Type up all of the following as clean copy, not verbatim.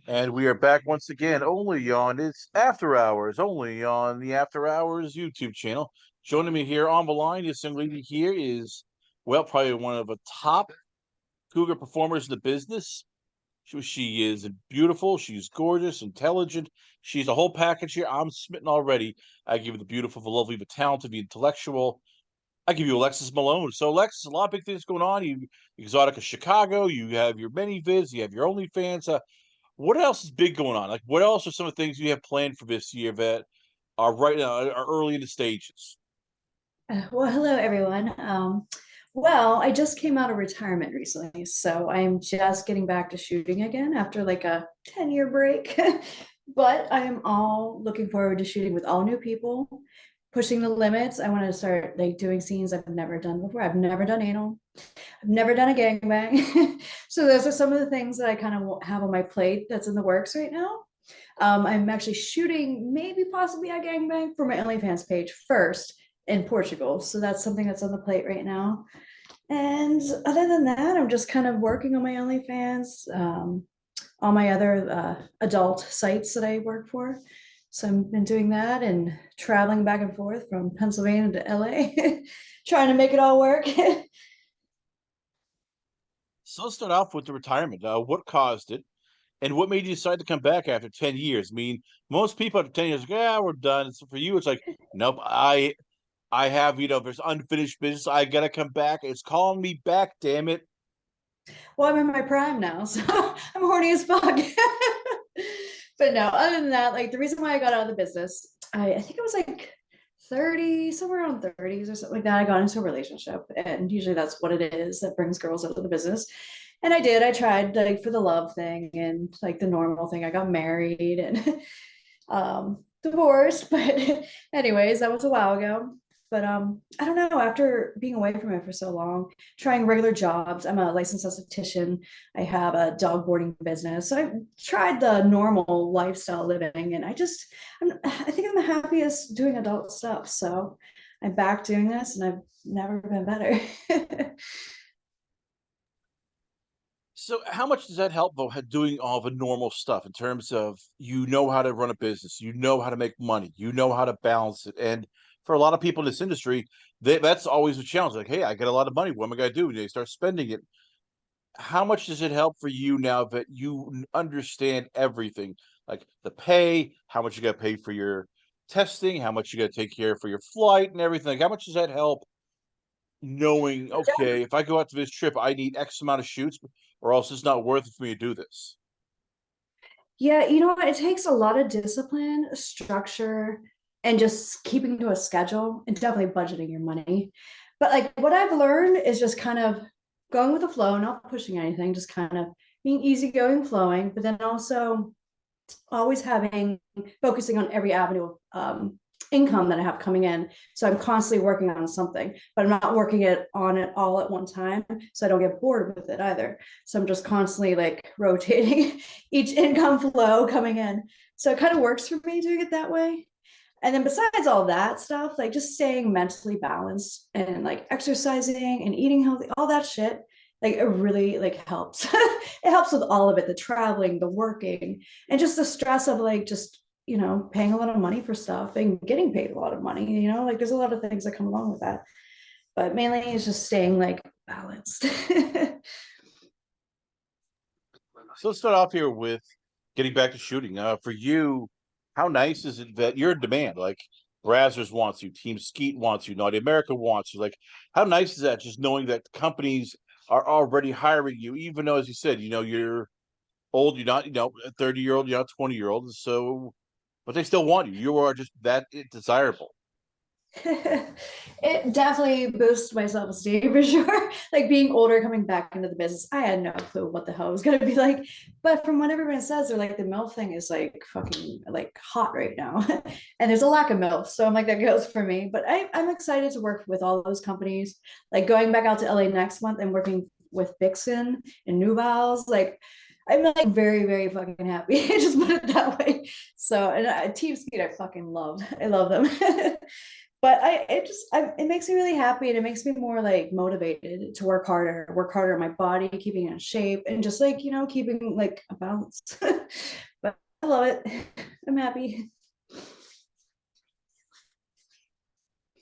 And we are back once again, only on It's After Hours, only on the After Hours YouTube channel. Joining me here on the line, this young lady here is, well, probably one of the top Cougar performers in the business. She is beautiful. She's gorgeous, intelligent. She's a whole package here. I'm smitten already. I give you the beautiful, the lovely, the talented, the intellectual. I give you Alexis Malone. So, Alexis, a lot of big things going on. You Exotica Chicago. You have your mini vids. You have your OnlyFans. What else is big going on? Like, what else are some of the things you have planned for this year that are right now are early in the stages? Well, hello everyone. Well, I just came out of retirement recently, so I'm just getting back to shooting again after like a 10-year break. But I am all looking forward to shooting with all new people, pushing the limits. I want to start like doing scenes I've never done before. I've never done anal. I've never done a gangbang. So those are some of the things that I kind of have on my plate that's in the works right now. I'm actually shooting maybe possibly a gangbang for my OnlyFans page first in Portugal. So that's something that's on the plate right now. And other than that, I'm just kind of working on my OnlyFans, all my other adult sites that I work for. So I've been doing that and traveling back and forth from Pennsylvania to LA, trying to make it all work. So let's start off with the retirement. What caused it, and what made you decide to come back after 10 years? I mean, most people after 10 years, like, yeah, we're done. So for you, it's like, nope. I have, there's unfinished business. I gotta come back. It's calling me back. Damn it. Well, I'm in my prime now, so I'm horny as fuck. But no, other than that, like the reason why I got out of the business, I think it was like 30, somewhere around 30s or something like that. I got into a relationship, and usually that's what it is that brings girls out of the business. And I did. I tried like for the love thing and like the normal thing. I got married and divorced, but anyways, that was a while ago. But I don't know, after being away from it for so long, trying regular jobs, I'm a licensed esthetician. I have a dog boarding business. So I've tried the normal lifestyle living, and I think I'm the happiest doing adult stuff. So I'm back doing this, and I've never been better. So how much does that help though, doing all the normal stuff in terms of how to run a business, how to make money, how to balance it, and for a lot of people in this industry, that's always a challenge. Like, hey, I get a lot of money. What am I going to do? And they start spending it. How much does it help for you now that you understand everything, like the pay, how much you got to pay for your testing, how much you got to take care for your flight and everything? Like, how much does that help knowing, okay, if I go out to this trip, I need X amount of shoots, or else it's not worth it for me to do this. Yeah, you know what? It takes a lot of discipline, structure, and just keeping to a schedule and definitely budgeting your money. But like what I've learned is just kind of going with the flow, not pushing anything, just kind of being easygoing, flowing, but then also always focusing on every avenue of income that I have coming in. So I'm constantly working on something, but I'm not working on it all at one time. So I don't get bored with it either. So I'm just constantly like rotating each income flow coming in. So it kind of works for me doing it that way. And then besides all that stuff, like just staying mentally balanced and like exercising and eating healthy, all that shit, like it really like helps. It helps with all of it, the traveling, the working, and just the stress of like just paying a lot of money for stuff and getting paid a lot of money, like there's a lot of things that come along with that. But mainly it's just staying like balanced. So let's start off here with getting back to shooting. For you, how nice is it that you're in demand? Like Brazzers wants you, Team Skeet wants you, Naughty America wants you. Like, how nice is that? Just knowing that companies are already hiring you, even though, as you said, you're old, you're not, a 30-year-old, you're not 20-year-old. So, but they still want you. You are just that desirable. It definitely boosts my self-esteem for sure. Like being older, coming back into the business, I had no clue what the hell it was gonna be like. But from what everyone says, they're like the MILF thing is like fucking like hot right now. And there's a lack of MILF. So I'm like, that goes for me. But I'm excited to work with all those companies. Like going back out to LA next month and working with Vixen and Nubals. Like I'm like very, very fucking happy. Just put it that way. So and Team Speed I fucking love. I love them. but it makes me really happy, and it makes me more like motivated to work harder on my body, keeping it in shape, and just like, keeping like a balance. But I love it. I'm happy.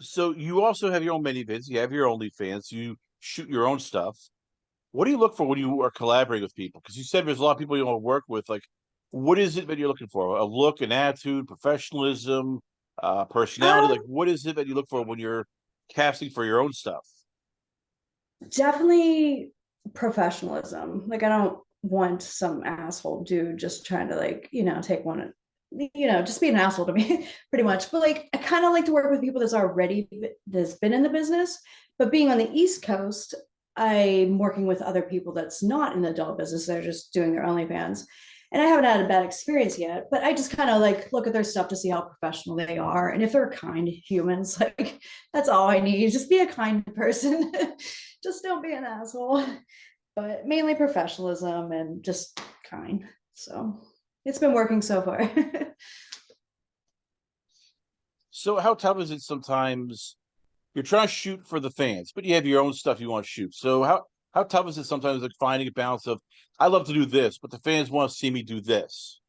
So you also have your own mini-vids, you have your OnlyFans, you shoot your own stuff. What do you look for when you are collaborating with people? Because you said there's a lot of people you want to work with. Like, what is it that you're looking for? A look, an attitude, professionalism, personality? Like, Um, what is it that you look for when you're casting for your own stuff? Definitely professionalism. Like, I don't want some asshole dude just trying to, like, take one, just be an asshole to me, pretty much. But like, I kind of like to work with people that's been in the business. But being on the East Coast, I'm working with other people that's not in the adult business. They're just doing their OnlyFans. And I haven't had a bad experience yet, but I just kind of like look at their stuff to see how professional they are. And if they're kind humans, like, that's all I need. Just be a kind person. Just don't be an asshole. But mainly professionalism and just kind. So it's been working so far. So how tough is it sometimes? You're trying to shoot for the fans, but you have your own stuff you want to shoot. So how tough is it sometimes, like finding a balance of I love to do this, but the fans want to see me do this?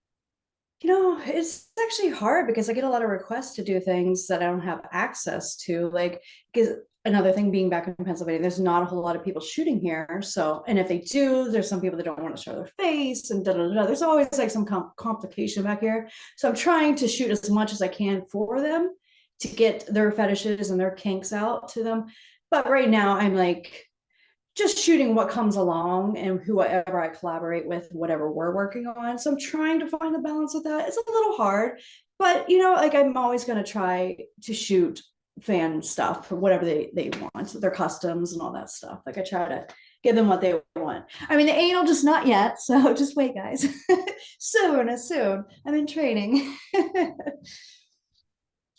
It's actually hard because I get a lot of requests to do things that I don't have access to. Like, because another thing, being back in Pennsylvania, there's not a whole lot of people shooting here. So, and if they do, there's some people that don't want to show their face, and da da da. There's always like some complication back here. So I'm trying to shoot as much as I can for them to get their fetishes and their kinks out to them. But right now, I'm like just shooting what comes along and whoever I collaborate with, whatever we're working on. So I'm trying to find the balance with that. It's a little hard, but like, I'm always going to try to shoot fan stuff or whatever they want, their customs and all that stuff. Like, I try to give them what they want. I mean, the anal, just not yet. So just wait, guys. Soon. I'm in training.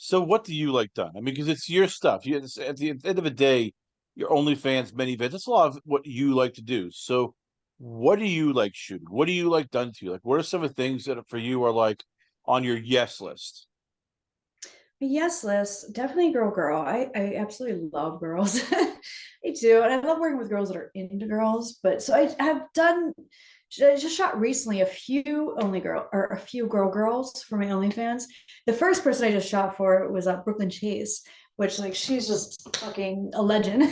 So what do you like done? I mean, because it's your stuff. You at the end of the day, your OnlyFans, many events. That's a lot of what you like to do. So what do you like shooting? What do you like done to you? Like, what are some of the things that for you are like on your yes list? Yes, Liz, definitely girl. I absolutely love girls. I do. And I love working with girls that are into girls. But so I have done, I just shot recently a few girls for my OnlyFans. The first person I just shot for was Brooklyn Chase, which, like, she's just fucking a legend.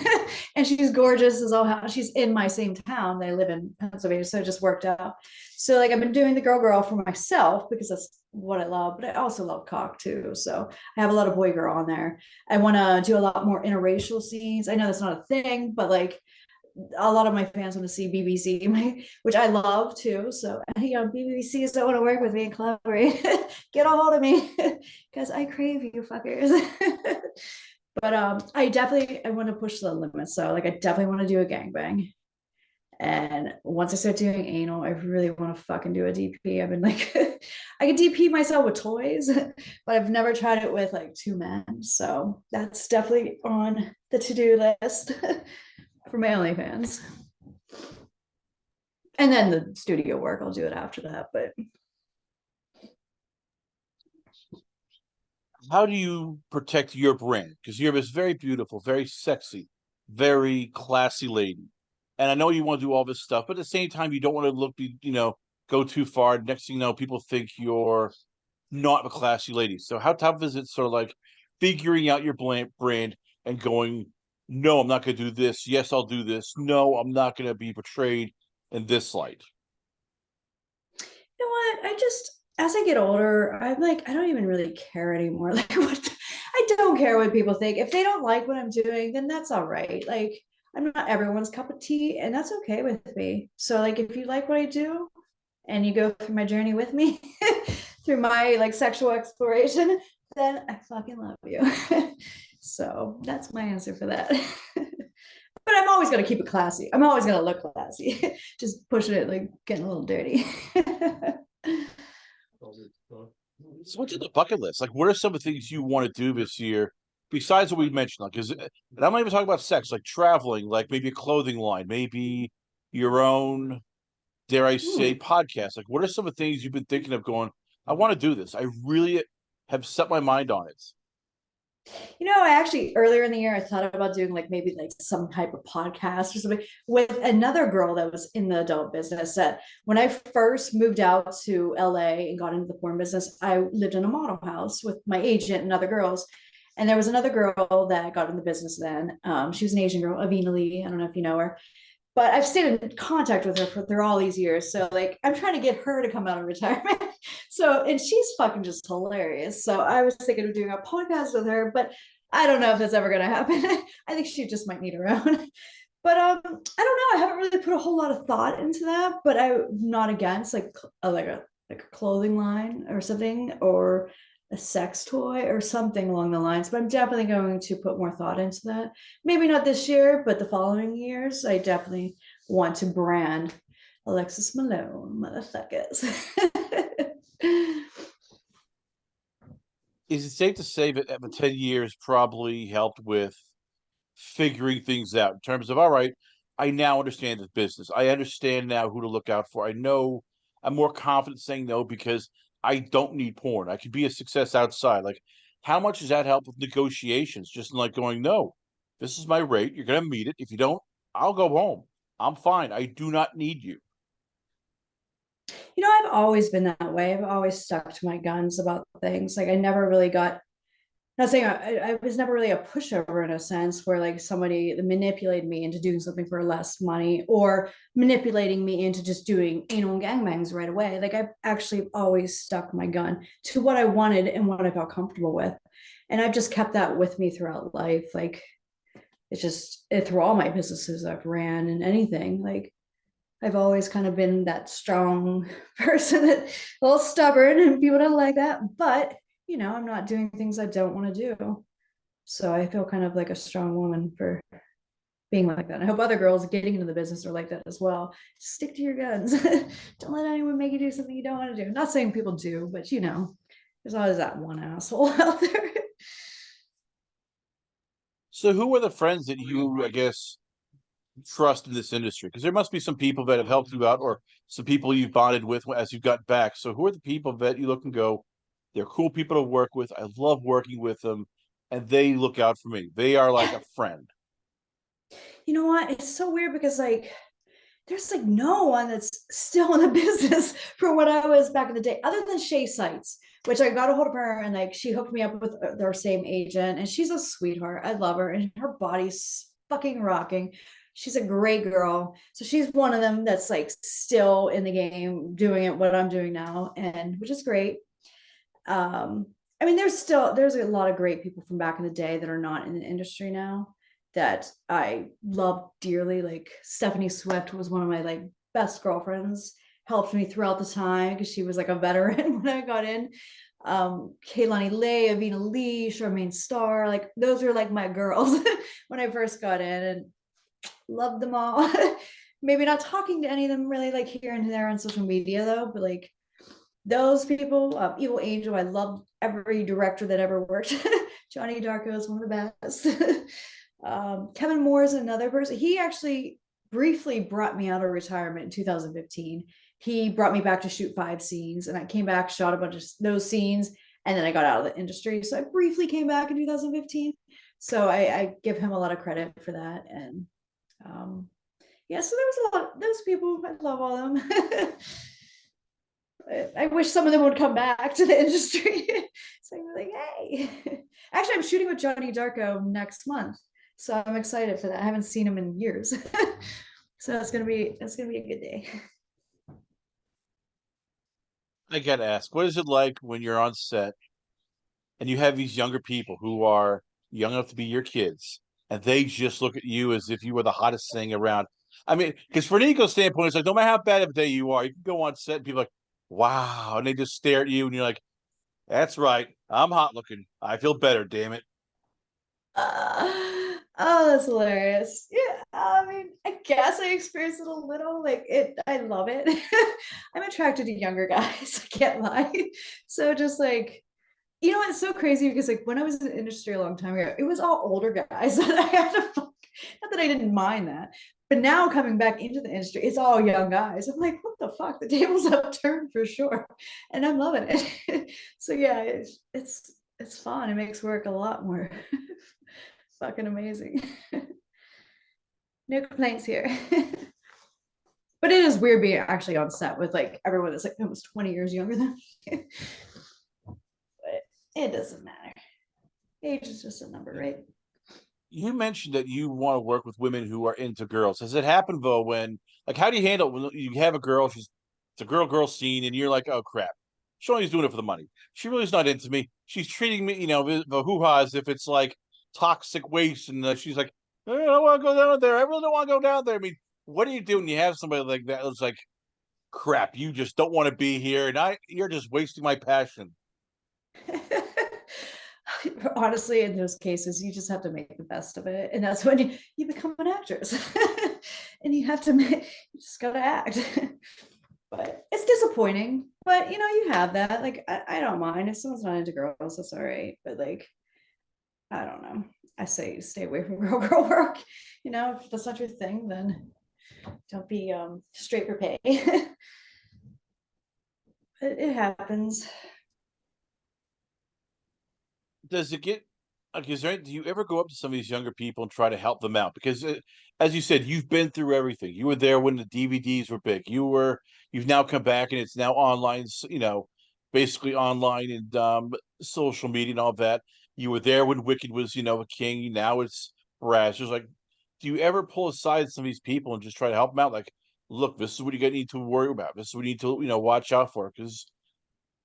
And she's gorgeous as all how she's in my same town. I live in Pennsylvania, so it just worked out. So like, I've been doing the girl for myself because that's what I love, but I also love cock too. So I have a lot of boy girl on there. I want to do a lot more interracial scenes. I know that's not a thing, but like, a lot of my fans want to see BBC, which I love too. So any BBCs that want to work with me and collaborate, get a hold of me because I crave you fuckers. But I want to push the limits. So like, I definitely want to do a gangbang. And once I start doing anal, I really want to fucking do a DP. I've been like, I can DP myself with toys, but I've never tried it with like two men. So that's definitely on the to-do list for my OnlyFans. And then the studio work, I'll do it after that. But How do you protect your brand? Because you're this very beautiful, very sexy, very classy lady. And I know you want to do all this stuff, but at the same time, you don't want to go too far. Next thing you know, people think you're not a classy lady. So how tough is it sort of like figuring out your brand and going, no, I'm not going to do this. Yes, I'll do this. No, I'm not going to be portrayed in this light. you know what? As I get older, I'm like, I don't even really care anymore. Like, what? I don't care what people think. If they don't like what I'm doing, then that's all right. Like, I'm not everyone's cup of tea, and that's okay with me. So, like, if you like what I do and you go through my journey with me through my like sexual exploration, then I fucking love you. So that's my answer for that. But I'm always gonna keep it classy. I'm always gonna look classy. Just pushing it, like getting a little dirty. So what's in the bucket list? Like, what are some of the things you want to do this year besides what we mentioned? Like, and I'm not even talking about sex, like traveling, like maybe a clothing line, maybe your own, dare I say, Hmm. podcast. Like, what are some of the things you've been thinking of going, I want to do this. I really have set my mind on it. I actually earlier in the year I thought about doing like maybe like some type of podcast or something with another girl that was in the adult business. That when I first moved out to LA and got into the porn business, I lived in a model house with my agent and other girls. And there was another girl that got in the business then. She was an Asian girl, Avina Lee. I don't know if you know her, but I've stayed in contact with her through all these years. So like I'm trying to get her to come out of retirement. So and she's fucking just hilarious. So I was thinking of doing a podcast with her, but I don't know if that's ever gonna happen. I think she just might need her own. But I don't know. I haven't really put a whole lot of thought into that, but I'm not against like a clothing line or something, or a sex toy or something along the lines. But I'm definitely going to put more thought into that. Maybe not this year, but the following years, I definitely want to brand Alexis Malone, motherfuckers. Is it safe to say that the 10 years probably helped with figuring things out in terms of, all right, I now understand this business. I understand now who to look out for. I know I'm more confident saying no because I don't need porn. I could be a success outside. Like, how much does that help with negotiations? Just like going, no, this is my rate. You're going to meet it. If you don't, I'll go home. I'm fine. I do not need you. I've always been that way. I've always stuck to my guns about things. Like I never really got, not saying I was never really a pushover in a sense where like somebody manipulated me into doing something for less money or manipulating me into just doing anal gangbangs right away. Like I've actually always stuck my gun to what I wanted and what I felt comfortable with. And I've just kept that with me throughout life. Like it's just through all my businesses I've ran and anything. Like I've always kind of been that strong person that a little stubborn and people don't like that. But, I'm not doing things I don't want to do. So I feel kind of like a strong woman for being like that. I hope other girls getting into the business are like that as well. Just stick to your guns. Don't let anyone make you do something you don't want to do. Not saying people do, but there's always that one asshole out there. So, who are the friends that you, I guess, trust in this industry? Because there must be some people that have helped you out, or some people you've bonded with as you got back. So, who are the people that you look and go, they're cool people to work with. I love working with them, and they look out for me. They are like a friend. You know what? It's so weird because like there's like no one that's still in the business for what I was back in the day, other than Shay Sites, which I got a hold of her and like she hooked me up with their same agent, and she's a sweetheart. I love her, and her body's fucking rocking. She's a great girl. So she's one of them that's like still in the game, doing it what I'm doing now, and which is great. Um, I mean, there's a lot of great people from back in the day that are not in the industry now that I love dearly. Like Stephanie Swift was one of my like best girlfriends, helped me throughout the time because she was like a veteran when I got in. Kaylani Lay, Avina Lee, Charmaine Starr, like those are like my girls when I first got in, and loved them all. Maybe not talking to any of them really like here and there on social media though, but like those people, Evil Angel, I love every director that ever worked. Johnny Darko is one of the best. Kevin Moore is another person. He actually briefly brought me out of retirement in 2015. He brought me back to shoot 5 scenes, and I came back, shot a bunch of those scenes, and then I got out of the industry. So I briefly came back in 2015. So I give him a lot of credit for that. And yeah, so there was a lot of those people. I love all of them. I wish some of them would come back to the industry. So I'm like, hey, actually, I'm shooting with Johnny Darko next month, so I'm excited for that. I haven't seen him in years, so it's gonna be a good day. I gotta ask, what is it like when you're on set and you have these younger people who are young enough to be your kids, and they just look at you as if you were the hottest thing around? I mean, because from an ego standpoint, it's like no matter how bad of a day you are, you can go on set and people are like, wow, and they just stare at you, and you're like, that's right, I'm hot looking. I feel better, damn it. Oh, that's hilarious. Yeah, I mean, I guess I experienced it a little. Like it, I love it. I'm attracted to younger guys. I can't lie. So just like it's so crazy because like when I was in the industry a long time ago, it was all older guys that I had to fuck. Not that I didn't mind that, but now coming back into the industry, it's all young guys. I'm like, what the fuck? The table's upturned for sure, and I'm loving it. So yeah, it's it's fun. It makes work a lot more fucking amazing. No complaints here. But it is weird being actually on set with like everyone that's like almost 20 years younger than me. But it doesn't matter. Age is just a number, right? You mentioned that you want to work with women who are into girls. Has it happened though when like how do you handle when you have a girl, she's it's a girl scene and you're like, oh crap, she only's doing it for the money. She really is not into me. She's treating me, the hoo-ha as if it's like toxic waste, and she's like, I don't want to go down there. I really don't want to go down there. I mean, what do you do when you have somebody like that? It's like, crap, you just don't want to be here, and you're just wasting my passion. Honestly, in those cases, you just have to make the best of it. And that's when you become an actress. And you have to you just gotta act. But it's disappointing. But you have that. Like, I don't mind. If someone's not into girls, that's all right. But like, I don't know. I say stay away from girl work. If that's not your thing, then don't be straight for pay. But it happens. Does it get like do you ever go up to some of these younger people and try to help them out? Because as you said, you've been through everything. You were there when the DVDs were big. You've now come back and it's now online, basically online and social media and all that. You were there when Wicked was, a king. Now it's Brash. It's like, do you ever pull aside some of these people and just try to help them out? Like, look, this is what you need to worry about. This is what you need to, watch out for. Because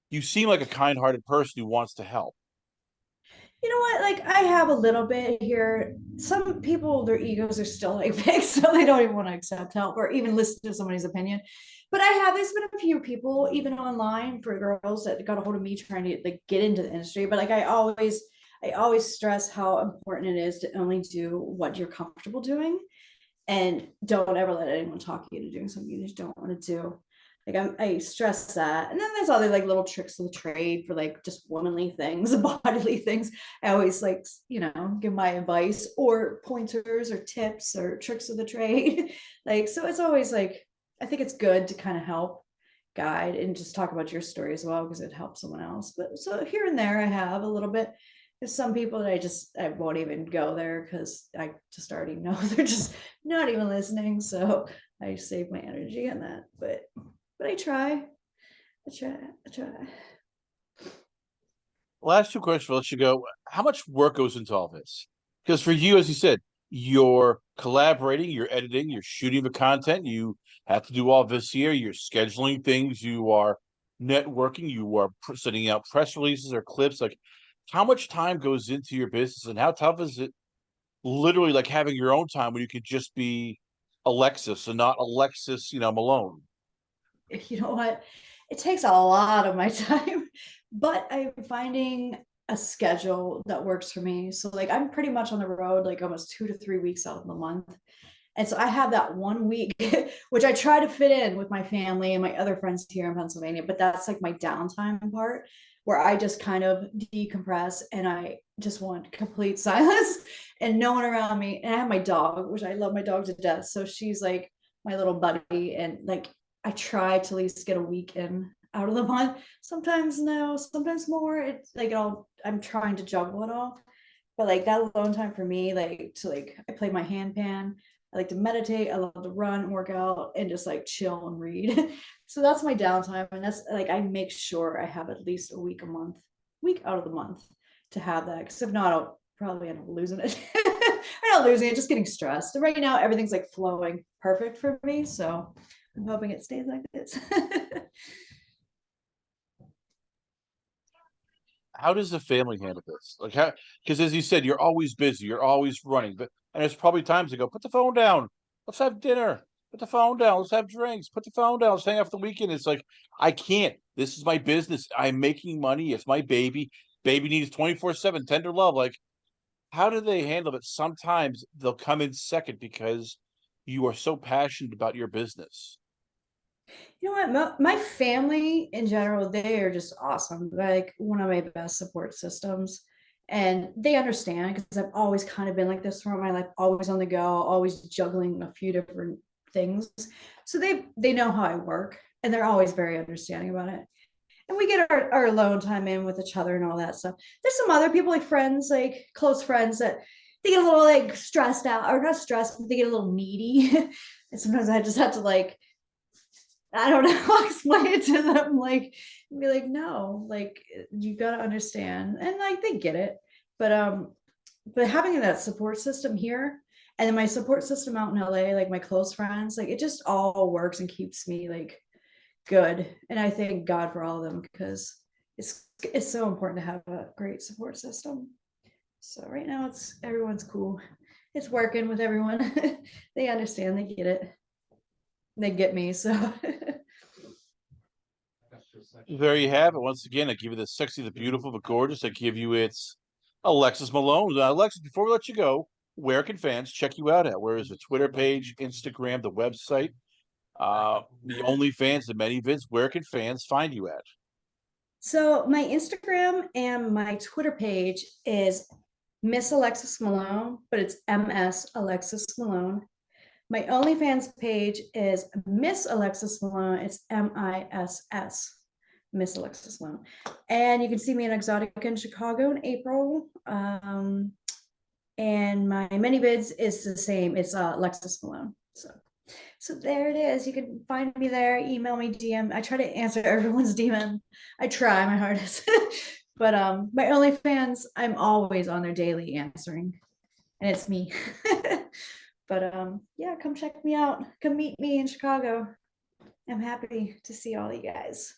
you seem like a kind-hearted person who wants to help. You know what? Like, I have a little bit here. Some people, their egos are still like big, so they don't even want to accept help or even listen to somebody's opinion. But there's been a few people, even online, for girls that got a hold of me trying to like get into the industry. But like, I always stress how important it is to only do what you're comfortable doing, and don't ever let anyone talk you into doing something you just don't want to do. Like, I stress that. And then there's other like little tricks of the trade for like just womanly things, bodily things. I always like, give my advice or pointers or tips or tricks of the trade. Like, so it's always like, I think it's good to kind of help guide and just talk about your story as well, because it helps someone else. But so here and there I have a little bit. There's some people that I won't even go there because I just already know they're just not even listening. So I save my energy on that. But I try. I try. I try. Last two questions, I'll let you go. How much work goes into all this? Because for you, as you said, you're collaborating, you're editing, you're shooting the content. You have to do all this here. You're scheduling things. You are networking. You are sending out press releases or clips. Like, how much time goes into your business, and how tough is it? Literally, like having your own time when you could just be Alexis and not Alexis, Malone. You know what? It takes a lot of my time, but I'm finding a schedule that works for me. So like, I'm pretty much on the road like almost 2 to 3 weeks out of the month. And so I have that one week, which I try to fit in with my family and my other friends here in Pennsylvania. But that's like my downtime part, where I just kind of decompress and I just want complete silence and no one around me. And I have my dog, which I love my dog to death. So she's like my little buddy. And like, I try to at least get a week in out of the month. Sometimes no, sometimes more. It's like I'm trying to juggle it all. But like that alone time for me, like to like I play my handpan. I like to meditate. I love to run, work out, and just like chill and read. So that's my downtime. And that's like I make sure I have at least a week out of the month to have that. Because if not, I'll probably end up losing it. I'm not losing it, just getting stressed. And right now everything's like flowing perfect for me. So I'm hoping it stays like this. How does the family handle this? Like how because as you said, you're always busy, you're always running, but and there's probably times to go, put the phone down, let's have dinner, put the phone down, let's have drinks, put the phone down, let's hang out for the weekend. It's like, I can't. This is my business. I'm making money. It's my baby. Baby needs 24/7 tender love. Like, how do they handle it? Sometimes they'll come in second because you are so passionate about your business. You know what? My family in general, they are just awesome. They're like one of my best support systems. And they understand because I've always kind of been like this throughout my life, always on the go, always juggling a few different things. So they know how I work and they're always very understanding about it. and we get our alone time in with each other and all that stuff. There's some other people, like friends, like close friends, that they get a little like stressed out, or not stressed, but they get a little needy. And sometimes I just have to like, I don't know, explain it to them, like, be like, no, like, you gotta understand. And like they get it. But having that support system here, and then my support system out in LA, like my close friends, like it just all works and keeps me like good. And I thank God for all of them, because it's so important to have a great support system. So right now everyone's cool. It's working with everyone. They understand, they get it. They get me. So There you have it. Once again, I give you the sexy, the beautiful, the gorgeous. I give you its Alexis Malone. Alexis, before we let you go, where can fans check you out at? Where is the Twitter page, Instagram, the website, the OnlyFans, the many vids? Where can fans find you at? so my Instagram and my Twitter page is Miss Alexis Malone, but it's MS Alexis Malone. My OnlyFans page is Miss Alexis Malone. It's MISS, Miss Alexis Malone. And you can see me in Exotic in Chicago in April. And my many vids is the same. It's Alexis Malone. So there it is. You can find me there. Email me, DM. I try to answer everyone's DM. I try my hardest. But my OnlyFans, I'm always on there daily answering, and it's me. But yeah, come check me out. Come meet me in Chicago. I'm happy to see all you guys.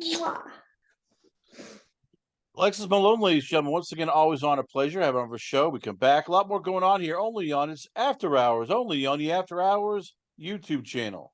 Mwah. Alexis Malone, ladies and gentlemen, once again, always on a pleasure having on the show. We come back. A lot more going on here, only on its After Hours, only on the After Hours YouTube channel.